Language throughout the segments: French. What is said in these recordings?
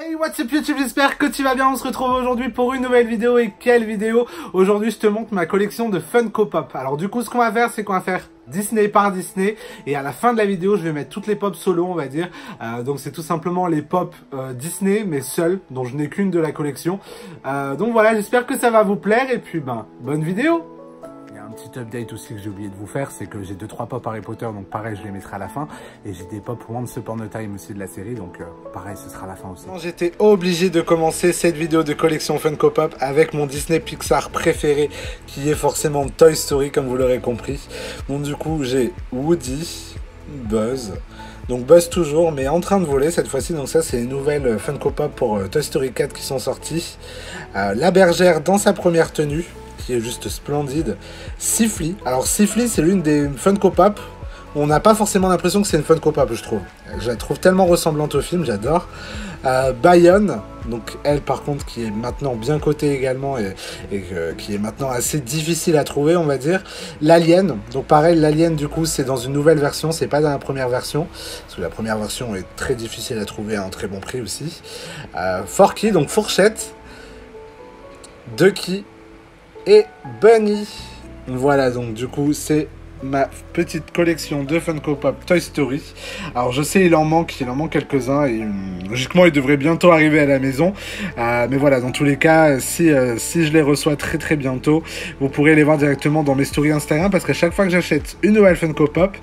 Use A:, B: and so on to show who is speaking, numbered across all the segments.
A: Hey, what's up YouTube, j'espère que tu vas bien. On se retrouve aujourd'hui pour une nouvelle vidéo. Et quelle vidéo! Aujourd'hui je te montre ma collection de Funko Pop. Alors du coup ce qu'on va faire, c'est qu'on va faire Disney par Disney, et à la fin de la vidéo je vais mettre toutes les pop solo, on va dire. Donc c'est tout simplement les pop Disney mais seuls, dont je n'ai qu'une de la collection. Donc voilà, j'espère que ça va vous plaire, et puis bonne vidéo. Il y a un petit update aussi que j'ai oublié de vous faire, c'est que j'ai 2-3 pop Harry Potter, donc pareil je les mettrai à la fin, et j'ai des pop Once Upon a Time aussi de la série, donc pareil ce sera à la fin aussi. J'étais obligé de commencer cette vidéo de collection Funko Pop avec mon Disney Pixar préféré, qui est forcément Toy Story, comme vous l'aurez compris. Donc du coup j'ai Woody, Buzz, donc Buzz toujours, mais en train de voler cette fois-ci. Donc ça c'est les nouvelles Funko Pop pour Toy Story 4 qui sont sorties. La bergère dans sa première tenue, qui est juste splendide. Siffly, alors Siffly c'est l'une des Funko Pop, on n'a pas forcément l'impression que c'est une Funko Pop, je trouve. Je la trouve tellement ressemblante au film, j'adore. Bayonne, donc elle par contre qui est maintenant bien cotée également, et qui est maintenant assez difficile à trouver, on va dire. L'Alien, donc pareil, l'Alien du coup c'est dans une nouvelle version, c'est pas dans la première version, parce que la première version est très difficile à trouver à un très bon prix aussi. Forky, donc fourchette, Ducky et Bunny. Voilà, donc du coup c'est ma petite collection de Funko Pop Toy Story. Alors je sais il en manque quelques-uns, et logiquement ils devraient bientôt arriver à la maison, mais voilà, dans tous les cas si je les reçois très bientôt, vous pourrez les voir directement dans mes stories Instagram, parce qu'à chaque fois que j'achète une nouvelle Funko Pop,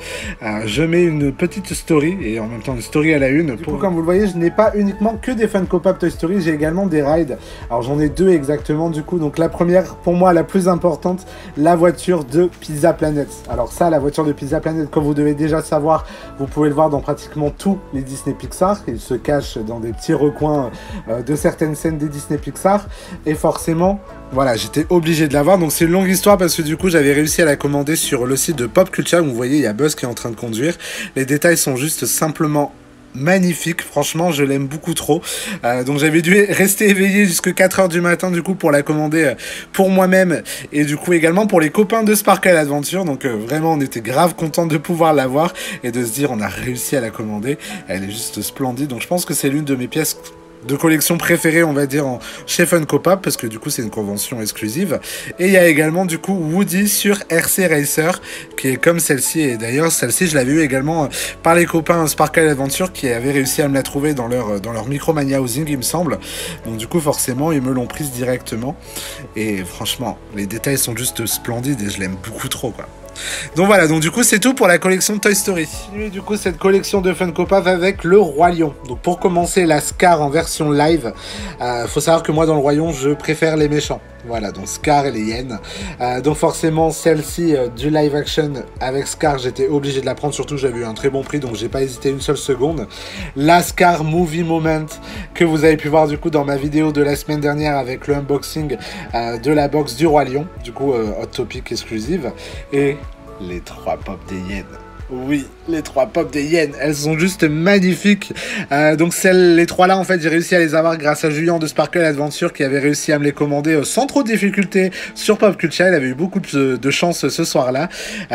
A: je mets une petite story, et en même temps une story à la une. Du coup, comme vous le voyez, je n'ai pas uniquement que des Funko Pop Toy Story, j'ai également des rides. Alors j'en ai deux exactement du coup. Donc la première, pour moi la plus importante, la voiture de Pizza Planet. Alors ça, la voiture de Pizza Planet, comme vous devez déjà savoir, vous pouvez le voir dans pratiquement tous les Disney Pixar. Il se cache dans des petits recoins de certaines scènes des Disney Pixar, et forcément voilà, j'étais obligé de l'avoir. Donc c'est une longue histoire, parce que du coup j'avais réussi à la commander sur le site de Pop Culture. Vous voyez, il y a Buzz qui est en train de conduire. Les détails sont juste simplement magnifique, franchement je l'aime beaucoup trop. Donc j'avais dû rester éveillé jusqu'à 4 h du matin du coup pour la commander pour moi-même, et du coup également pour les copains de Sparkle Adventure. Donc vraiment on était grave content de pouvoir l'avoir et de se dire on a réussi à la commander. Elle est juste splendide, donc je pense que c'est l'une de mes pièces de collection préférée, on va dire, chez Funko Pop, parce que du coup c'est une convention exclusive. Et il y a également du coup Woody sur RC Racer, qui est comme celle-ci, et d'ailleurs celle-ci je l'avais eu également par les copains Sparkle Adventure, qui avaient réussi à me la trouver dans leur Micromania Housing, il me semble. Donc du coup forcément ils me l'ont prise directement, et franchement les détails sont juste splendides et je l'aime beaucoup trop quoi. Donc voilà, donc du coup c'est tout pour la collection Toy Story. Et du coup cette collection de Funko Pop avec le Roi Lion. Donc pour commencer, la Scar en version live. Faut savoir que moi dans le Roi Lion je préfère les méchants. Voilà, donc Scar et les hyènes. Donc forcément celle-ci du live action avec Scar, j'étais obligé de la prendre, surtout j'avais eu un très bon prix, donc j'ai pas hésité une seule seconde. La Scar Movie Moment que vous avez pu voir du coup dans ma vidéo de la semaine dernière avec le unboxing de la box du Roi Lion, du coup Hot Topic exclusive. Et les 3 pop des hyènes. Oui, les 3 pop des hyènes, elles sont juste magnifiques. Donc les 3 là en fait j'ai réussi à les avoir grâce à Julien de Sparkle Adventure, qui avait réussi à me les commander sans trop de difficulté sur Pop Culture. Il avait eu beaucoup de chance ce soir là.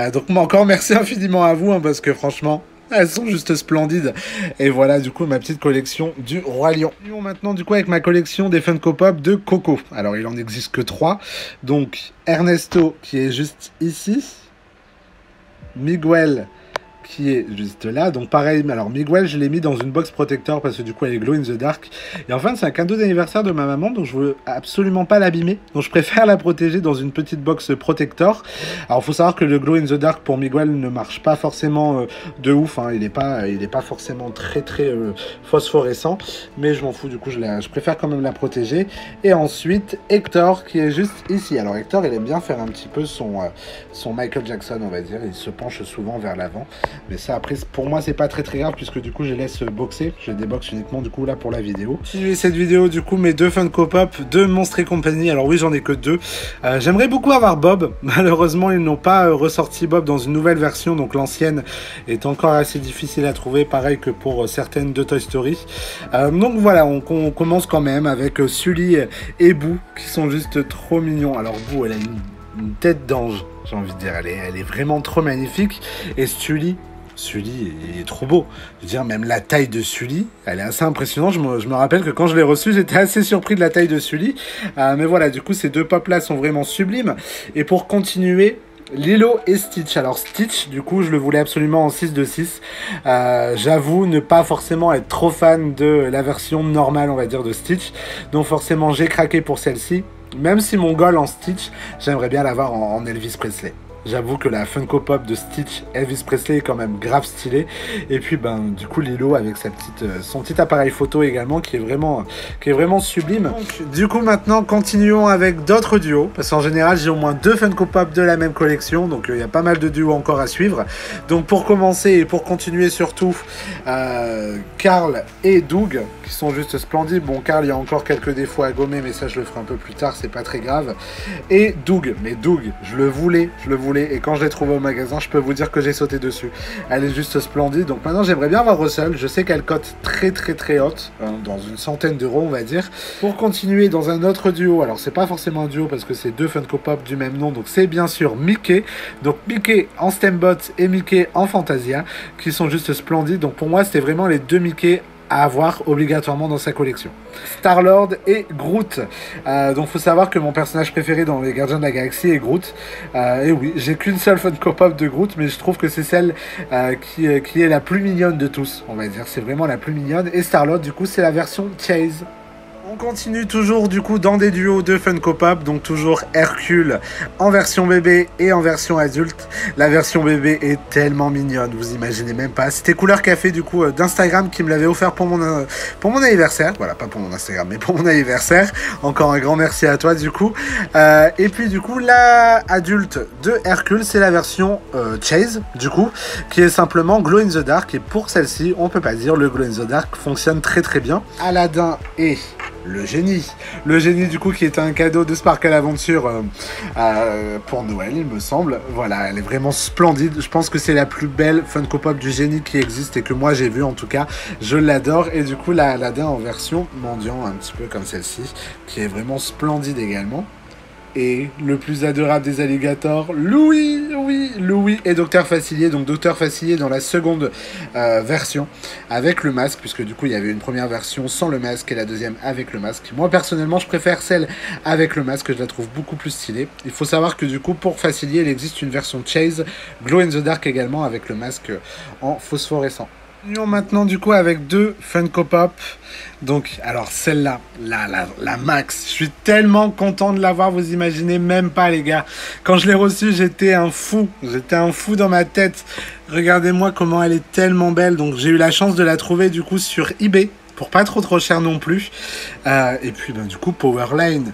A: Donc encore merci infiniment à vous, parce que franchement elles sont juste splendides. Et voilà du coup ma petite collection du Roi Lion. Maintenant du coup avec ma collection des Funko Pop de Coco. Alors il en existe que 3. Donc Ernesto qui est juste ici, Miguel qui est juste là, donc pareil. Alors Miguel je l'ai mis dans une box protecteur parce que du coup elle est glow in the dark, et enfin c'est un cadeau d'anniversaire de ma maman, donc je veux absolument pas l'abîmer, donc je préfère la protéger dans une petite box protector. Alors faut savoir que le glow in the dark pour Miguel ne marche pas forcément de ouf, hein. Il est pas forcément très phosphorescent, mais je m'en fous, du coup je préfère quand même la protéger. Et ensuite Hector qui est juste ici. Alors Hector il aime bien faire un petit peu son Michael Jackson, on va dire, il se penche souvent vers l'avant. Mais ça après pour moi c'est pas très grave, puisque du coup je laisse boxer, je les déboxe uniquement du coup là pour la vidéo. Continuez cette vidéo du coup mes 2 Funko Pop de Monstres et compagnie. Alors oui j'en ai que 2. J'aimerais beaucoup avoir Bob, malheureusement ils n'ont pas ressorti Bob dans une nouvelle version, donc l'ancienne est encore assez difficile à trouver, pareil que pour certaines de Toy Story. Donc voilà, on commence quand même avec Sully et Boo qui sont juste trop mignons. Alors Boo elle a une tête d'ange, j'ai envie de dire, elle est vraiment trop magnifique, et Sully Sully est trop beau. Je veux dire, même la taille de Sully, elle est assez impressionnante. Je me rappelle que quand je l'ai reçu, j'étais assez surpris de la taille de Sully. Mais voilà, du coup, ces deux pops-là sont vraiment sublimes. Et pour continuer, Lilo et Stitch. Alors Stitch, du coup, je le voulais absolument en 6 de 6. J'avoue ne pas forcément être trop fan de la version normale, on va dire, de Stitch. Donc forcément, j'ai craqué pour celle-ci. Même si mon goal en Stitch, j'aimerais bien l'avoir en Elvis Presley. J'avoue que la Funko Pop de Stitch Elvis Presley est quand même grave stylée. Et puis du coup Lilo avec son petit appareil photo également qui est vraiment sublime. Donc, du coup maintenant continuons avec d'autres duos. Parce qu'en général j'ai au moins 2 Funko Pop de la même collection. Donc il y a pas mal de duos encore à suivre. Donc pour commencer et pour continuer surtout, Carl et Doug qui sont juste splendides. Bon, Carl il y a encore quelques défauts à gommer mais ça je le ferai un peu plus tard, c'est pas très grave. Et Doug, mais Doug je le voulais. Et quand je l'ai trouvé au magasin, je peux vous dire que j'ai sauté dessus. Elle est juste splendide. Donc maintenant, j'aimerais bien avoir Russell. Je sais qu'elle cote très haute, dans une centaine d'euros, on va dire. Pour continuer dans un autre duo, alors c'est pas forcément un duo parce que c'est 2 Funko Pop du même nom. Donc c'est bien sûr Mickey. Donc Mickey en Stembot et Mickey en Fantasia, qui sont juste splendides. Donc pour moi, c'était vraiment les 2 Mickey à avoir obligatoirement dans sa collection. Star-Lord et Groot. Donc faut savoir que mon personnage préféré dans les Gardiens de la Galaxie est Groot. Et oui, j'ai qu'une seule Funko Pop de Groot, mais je trouve que c'est celle qui est la plus mignonne de tous, on va dire. C'est vraiment la plus mignonne. Et Star-Lord, du coup, c'est la version Chase. On continue toujours du coup dans des duos de Funko Pop, donc toujours Hercule en version bébé et en version adulte. La version bébé est tellement mignonne, vous imaginez même pas. C'était Couleur Café du coup d'Instagram qui me l'avait offert pour mon anniversaire. Voilà, pas pour mon Instagram, mais pour mon anniversaire. Encore un grand merci à toi du coup. Et puis du coup, la adulte de Hercule, c'est la version Chase du coup, qui est simplement Glow in the Dark. Et pour celle-ci, on peut pas dire, le Glow in the Dark fonctionne très bien. Aladdin et le génie du coup qui est un cadeau de Sparkle Aventure pour Noël il me semble. Voilà, elle est vraiment splendide. Je pense que c'est la plus belle Funko Pop du génie qui existe et que moi j'ai vu en tout cas. Je l'adore. Et du coup la Aladdin en version mendiant un petit peu comme celle-ci qui est vraiment splendide également. Et le plus adorable des alligators, Louis et Docteur Facilier. Donc Docteur Facilier dans la seconde version avec le masque, puisque du coup il y avait une première version sans le masque et la deuxième avec le masque. Moi personnellement je préfère celle avec le masque, je la trouve beaucoup plus stylée. Il faut savoir que du coup pour Facilier il existe une version Chase, Glow in the Dark également avec le masque en phosphorescent. Maintenant du coup avec 2 Funko Pop. Donc alors celle-là, la Max, je suis tellement content de l'avoir, vous imaginez même pas les gars. Quand je l'ai reçue j'étais un fou dans ma tête. Regardez-moi comment elle est tellement belle. Donc j'ai eu la chance de la trouver du coup sur eBay. Pour pas trop cher non plus. Et puis du coup Powerline,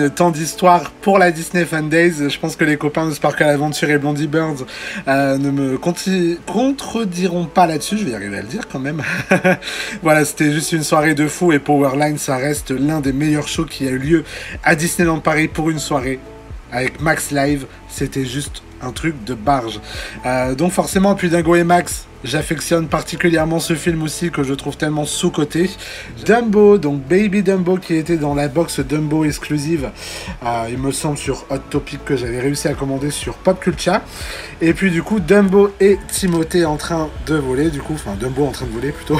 A: tant d'histoires pour la Disney Fan Days. Je pense que les copains de Sparkle Aventure et Blondie Birds ne me contrediront pas là-dessus. Je vais y arriver à le dire quand même. Voilà, c'était juste une soirée de fou. Et Powerline, ça reste l'un des meilleurs shows qui a eu lieu à Disneyland Paris pour une soirée. Avec Max Live, c'était juste un truc de barge. Donc forcément, puis Dingo et Max, j'affectionne particulièrement ce film aussi que je trouve tellement sous-coté. Dumbo, donc Baby Dumbo qui était dans la box Dumbo exclusive, il me semble sur Hot Topic que j'avais réussi à commander sur Pop Culture. Et puis du coup Dumbo et Timothée en train de voler, du coup, enfin Dumbo en train de voler plutôt,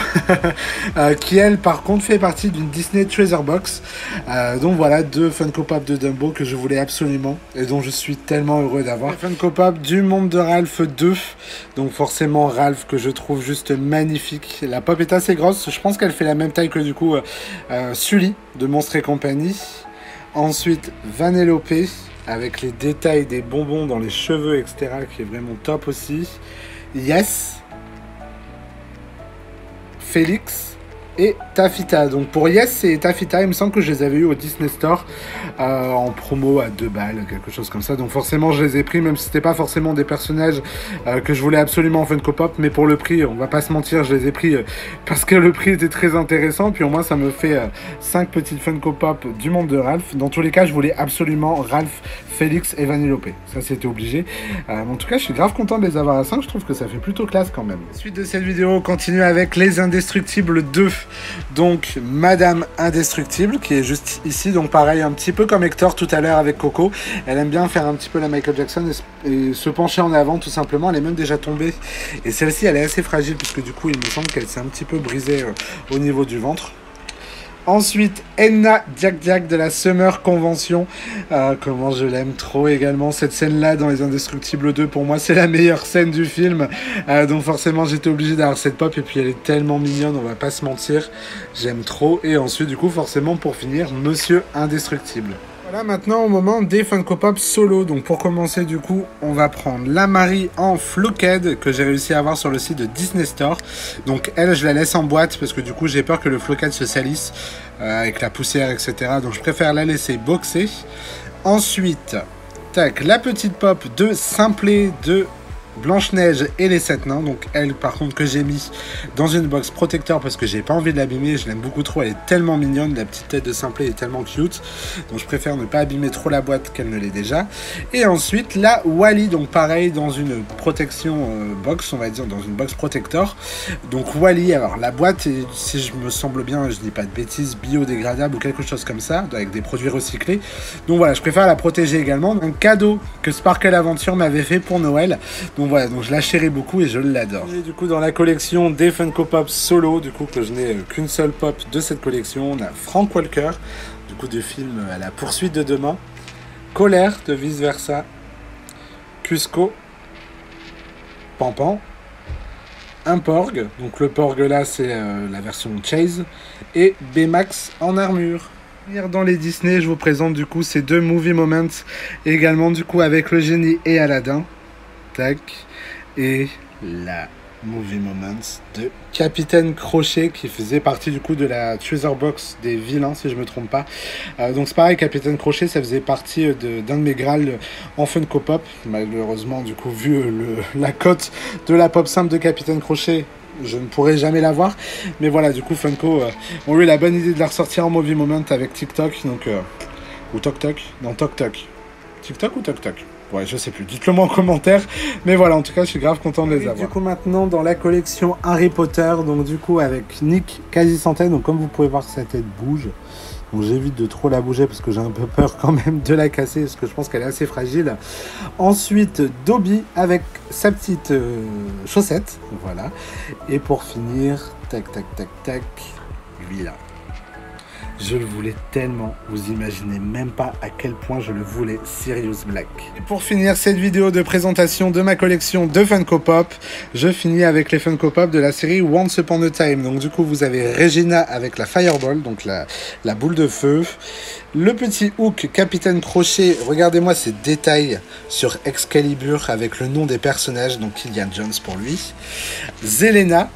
A: qui elle par contre fait partie d'une Disney Treasure Box. Donc voilà, 2 Funko Pop de Dumbo que je voulais absolument et dont je suis tellement heureux d'avoir. Funko Pop du monde de Ralph 2, donc forcément Ralph que je trouve juste magnifique. La pop est assez grosse, je pense qu'elle fait la même taille que du coup Sully de Monstres et Compagnie. Ensuite Vanellope avec les détails des bonbons dans les cheveux etc qui est vraiment top aussi. Yes, Félix et Taffyta. Donc pour Yes et Taffyta, il me semble que je les avais eu au Disney Store en promo à 2 balles, quelque chose comme ça. Donc forcément je les ai pris, même si c'était pas forcément des personnages que je voulais absolument en Funko Pop, mais pour le prix, on va pas se mentir, je les ai pris parce que le prix était très intéressant. Puis au moins ça me fait 5 petites Funko Pop du monde de Ralph. Dans tous les cas, je voulais absolument Ralph, Félix et Vanellope. Ça c'était obligé. En tout cas, je suis grave content de les avoir à 5. Je trouve que ça fait plutôt classe quand même. La suite de cette vidéo continue avec les Indestructibles 2. donc Madame Indestructible qui est juste ici, donc pareil un petit peu comme Hector tout à l'heure avec Coco, elle aime bien faire un petit peu la Michael Jackson et se pencher en avant tout simplement, elle est même déjà tombée et celle-ci elle est assez fragile puisque du coup il me semble qu'elle s'est un petit peu brisée au niveau du ventre. Ensuite, Enna Jack Jack de la Summer Convention. Comment je l'aime trop également. Cette scène-là dans Les Indestructibles 2, pour moi, c'est la meilleure scène du film. Donc forcément, j'étais obligé d'avoir cette pop. Et puis, elle est tellement mignonne, on va pas se mentir. J'aime trop. Et ensuite, du coup, forcément, pour finir, Monsieur Indestructible. Voilà, maintenant, au moment des Funko Pop solo. Donc, pour commencer, du coup, on va prendre la Marie en Flockhead que j'ai réussi à avoir sur le site de Disney Store. Donc, elle, je la laisse en boîte parce que du coup, j'ai peur que le Flockhead se salisse avec la poussière, etc. Donc, je préfère la laisser boxer. Ensuite, tac, la petite pop de Simplet de Blanche-Neige et les 7 nains, donc elle par contre que j'ai mis dans une box protecteur parce que j'ai pas envie de l'abîmer, je l'aime beaucoup trop, elle est tellement mignonne, la petite tête de Simplet est tellement cute, donc je préfère ne pas abîmer trop la boîte qu'elle ne l'est déjà. Et ensuite la Wally, donc pareil dans une protection box, on va dire dans une box protector. Donc Wally, alors la boîte est, si je me semble bien, je dis pas de bêtises, biodégradable ou quelque chose comme ça, avec des produits recyclés. Donc voilà, je préfère la protéger également. Un cadeau que Sparkle Aventure m'avait fait pour Noël. Donc voilà, donc je la chéris beaucoup et je l'adore. Et du coup dans la collection des Funko Pop solo, du coup que je n'ai qu'une seule pop de cette collection, on a Frank Walker, du coup du film À la poursuite de demain, Colère de Vice Versa, Cusco, Pampan, un Porg, donc le Porg là c'est la version Chase, et Baymax en armure. Dans les Disney, je vous présente du coup ces deux Movie Moments, également du coup avec le génie et Aladdin. Tac, et la Movie Moments de Capitaine Crochet qui faisait partie du coup de la Treasure Box des vilains si je me trompe pas. Donc c'est pareil, Capitaine Crochet ça faisait partie d'un de mes Graal en Funko Pop. Malheureusement du coup vu la cote de la pop simple de Capitaine Crochet, je ne pourrai jamais l'avoir. Mais voilà, du coup Funko ont eu la bonne idée de la ressortir en Movie Moment avec TikTok, donc ou Tok Tok, non Tok Tok. TikTok ou Tok Tok? Ouais, je sais plus, dites-le moi en commentaire. Mais voilà, en tout cas, je suis grave content de les avoir. Du coup, maintenant, dans la collection Harry Potter, donc du coup, avec Nick quasi-centaine. Donc, comme vous pouvez voir, sa tête bouge. Donc, j'évite de trop la bouger parce que j'ai un peu peur quand même de la casser parce que je pense qu'elle est assez fragile. Ensuite, Dobby avec sa petite chaussette. Voilà. Et pour finir, tac, tac, tac, tac, lui là. Je le voulais tellement, vous imaginez même pas à quel point je le voulais, Sirius Black. Et pour finir cette vidéo de présentation de ma collection de Funko Pop, je finis avec les Funko Pop de la série Once Upon a Time. Donc du coup vous avez Regina avec la Fireball, donc la boule de feu. Le petit Hook Capitaine Crochet, regardez-moi ces détails sur Excalibur avec le nom des personnages, donc Killian Jones pour lui. Zelena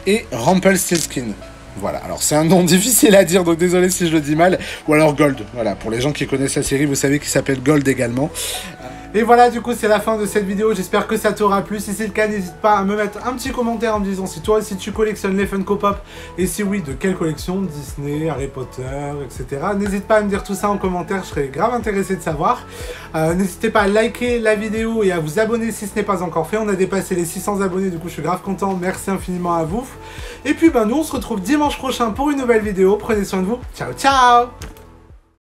A: et Rumpelstiltskin. Voilà, alors c'est un nom difficile à dire, donc désolé si je le dis mal. Ou alors Gold, voilà, pour les gens qui connaissent la série, vous savez qu'il s'appelle Gold également. Et voilà, du coup, c'est la fin de cette vidéo. J'espère que ça t'aura plu. Si c'est le cas, n'hésite pas à me mettre un petit commentaire en me disant si toi aussi tu collectionnes les Funko Pop. Et si oui, de quelle collection, Disney, Harry Potter, etc. N'hésite pas à me dire tout ça en commentaire. Je serais grave intéressé de savoir. N'hésitez pas à liker la vidéo et à vous abonner si ce n'est pas encore fait. On a dépassé les 600 abonnés. Du coup, je suis grave content. Merci infiniment à vous. Et puis, nous, on se retrouve dimanche prochain pour une nouvelle vidéo. Prenez soin de vous. Ciao, ciao!